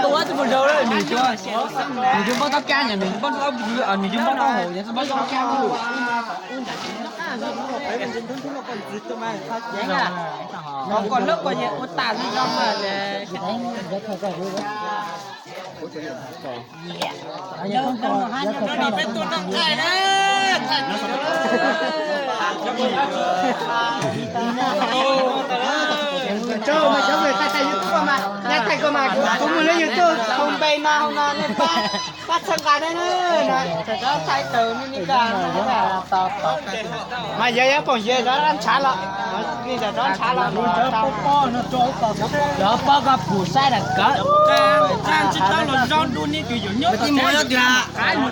tôi thì một đâu đấy mình chưa bắt tóc ca nhà mình bắt tóc mình chưa bắt tóc hồ nhà bắt tóc ca luôn nó còn lớp coi như út tàn đi trong mà nó bên tuần năm ngày đấy cho mà cháu về tay YouTube mà nhát tay cơ mà không muốn lấy YouTube không bay mà không nói nên bắt sang cái đấy nữa này đó tay từ nên cả mà giờ còn giờ đó ăn chả lắm bây giờ đó chả lắm đó bao gặp phủ sai là cỡ can chỉ tao là rau đun đi kiểu nhớ cái mồi đó kìa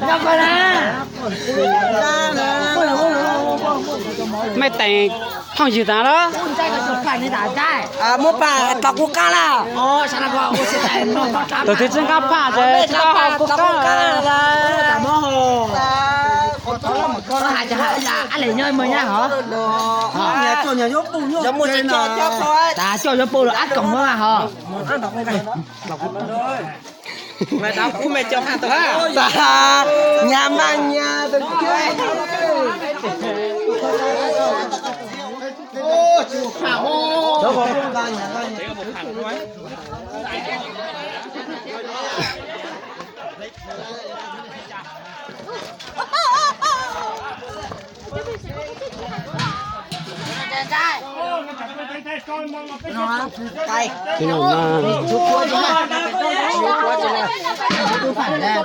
đâu phải là mày tèn không gì ta đó mua bà tao cũng cá là sao nó gọi sẽ tại nó tôi thấy chân cá phá rồi tao học cũng cá là mua hồ có hai chả hai là anh lấy nhơi mới nhá hả nhà cho nhà nhốt bùn nhốt giống một chuyện cho thôi ta cho cho bù là ác cổng mà hả mày đọc của mày cho hàng tao ha nhà mang nhà tôi chơi ô chịu khảo đó có một cái nhà cái một thằng thôi cay cái nào mà chú qua chú này chú qua chú này chú phải ra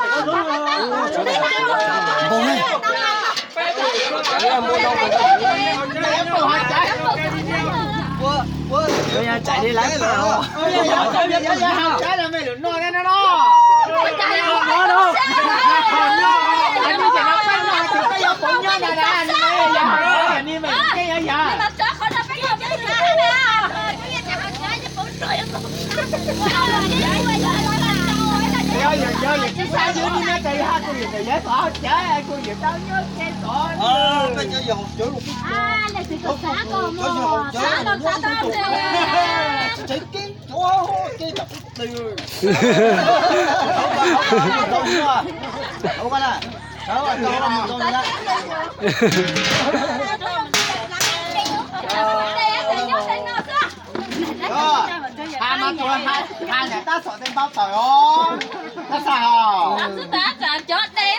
bông này bây giờ chạy đi lái pháo cái là mày đừng nói nó đó nó đâu anh đi chạy nó phải nói thì cái giống bụng nhá nè nè nè đi mày cái gì vậy giờ cái sao dưới đi mấy cây ha cô gì này dễ bỏ chết cô gì tao nhớ cái cỏ bây giờ giờ chửi một cái là sự cực xã con mà xã con xã tao chạy cái chỗ cái đập tiền không phải là đó là cho làm con đó hai mà tôi hai nhà ta sợ tên bao tỏi không ta sao ta chọn chốt đây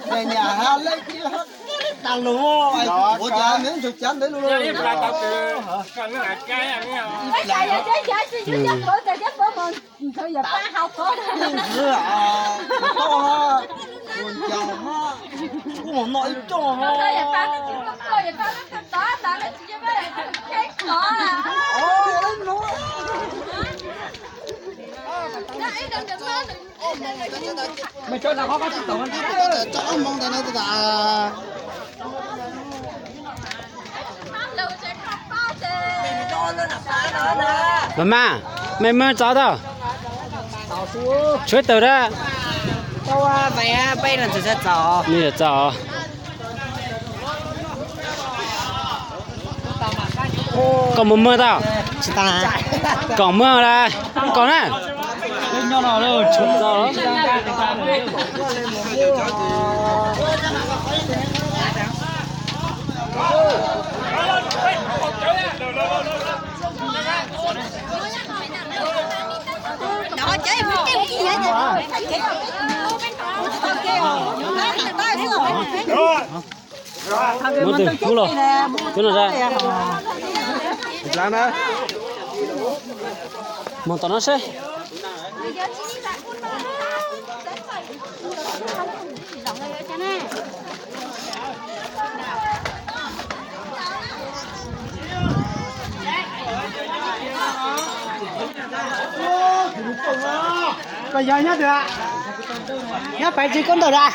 nhà nhà ha lấy cái hết đàn luôn ủa cha miếng chụp chán để luôn bây giờ ba học có nữa à to ha buồn chào ha cũng một nói cho ha mày cho nào có tổng ăn cho ông mong ta nói ta mama mày mới cháu đâu chơi tàu đó đâu mày bay là sẽ chó như là cháu còn một mưa tao còn mưa đây còn này bên nhau nào đâu chúng đó đó chơi cái gì vậy mất rồi cú rồi cái nào ra làm đó một tao nó sẽ bây giờ nhá được ạ nhá phải chỉ con đầu ra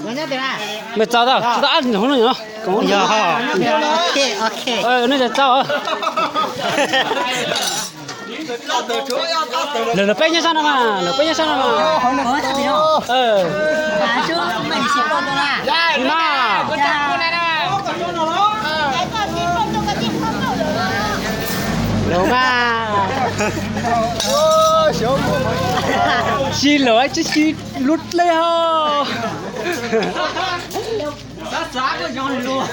nhá được ạ mày cháu đâu chúng ta ăn không nữa có giờ ok nó là cháu lỡ bé nhá sao mà lỡ bé nhá sao mà có thật gì đâu Nah. Đúng à. Xin lỗi chứ xin lút lấy ho. Giá của John luôn.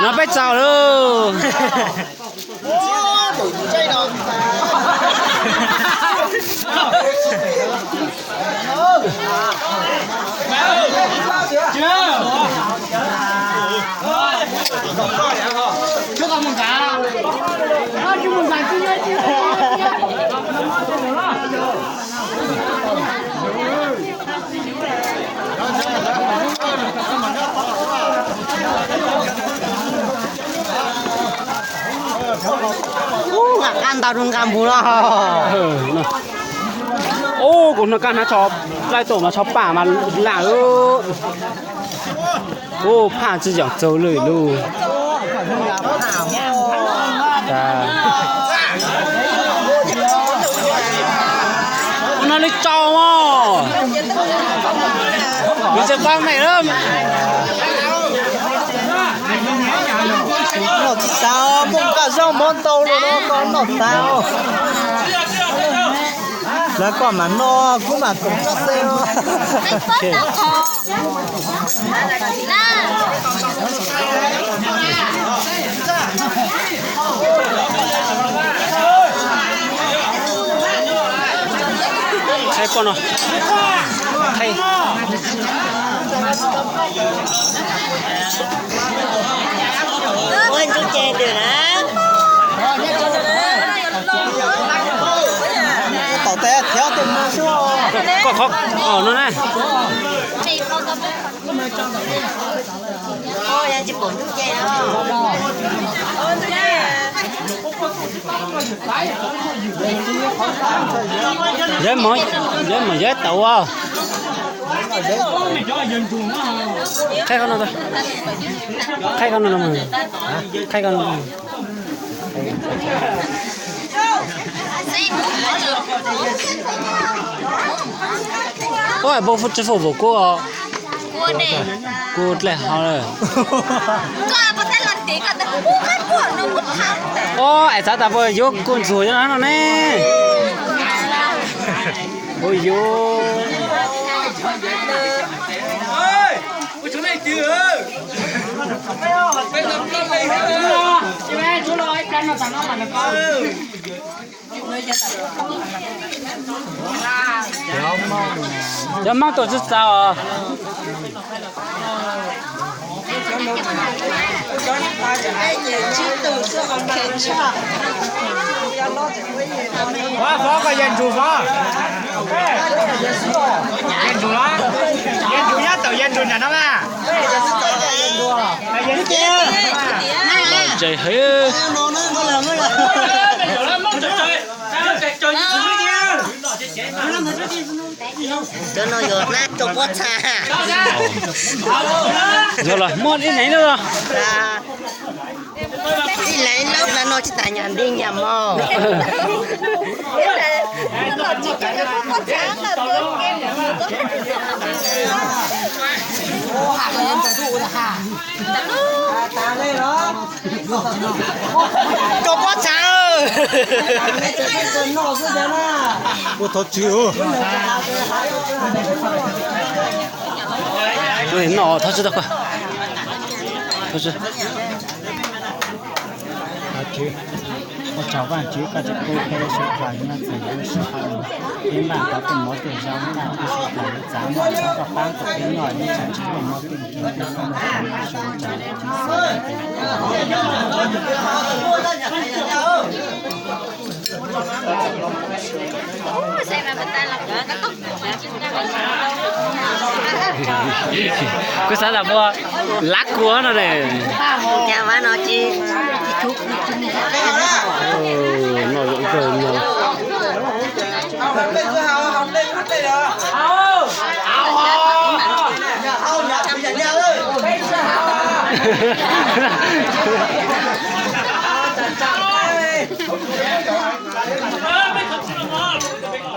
Nó phải chào luôn. Chưa còn một cả. Chưa một cả chưa. Ăn tao đừng cầm bù đâu. Ô, cũng nó can nó chó lại tổ nó chó bả mà lạ ư. Ô, phá chỉ chẳng dấu lời luôn. Nó đi trâu mà. Mình sẽ vang này đó. Nó sao không cả rau món tàu rồi nó còn nó sao. Là còn mà nó cũng mà cũng rất xêu. Thay con rồi. Thay. Ôi chú chè được hả? Tàu té theo từng mưa xuống. Có khó. Nó này. Ôi anh chỉ bốn chú chè đó. Dễ mà dễ tàu à. Khai con nào thôi. Khai con nào mà. Khai con nào. Ôi, bộ phút phụ của cô. Cô này. Cô lại họ rồi. Cho bà ta làm tí cả ta cũng khát của nó một tháng. Ô, ai sao ta vừa vô con rùi cho nó nè. Ôi vô. Ôi chú này chưa. Chú này chú nói cái nó tao nó mà nó có. Giờ mang tổ chức sao à? Quá phó có dân chủ phó. Dân chủ đó. Dân chủ nhất tổ dân chủ nhà nó mà. Dân chưa. Trời hết. Cho nó giọt nát trong bát xa. Rồi rồi, mua đi nấy nữa. Đi lấy lúc là nó chỉ tại nhà đi nhà mò. Nó chỉ cái một tháng là tôi kem Cho bát xa. Ủa thật chưa? Rồi nó thật sự được rồi. Thật sự. Một cháu vàng chứ cả chiếc cô theo số quả như là chỉ có số hàng nhưng mà có từng mối tiền giao như là cái số quả giá mọi cháu gặp ban của cái nhỏ như chẳng chỉ là mối tiền kiếm tiền không là một số cháu xem là mình ta làm cái tóc Cái sao là mua lắc của nó này. Chà má nó chi thuốc Nó vẫn cười nhiều.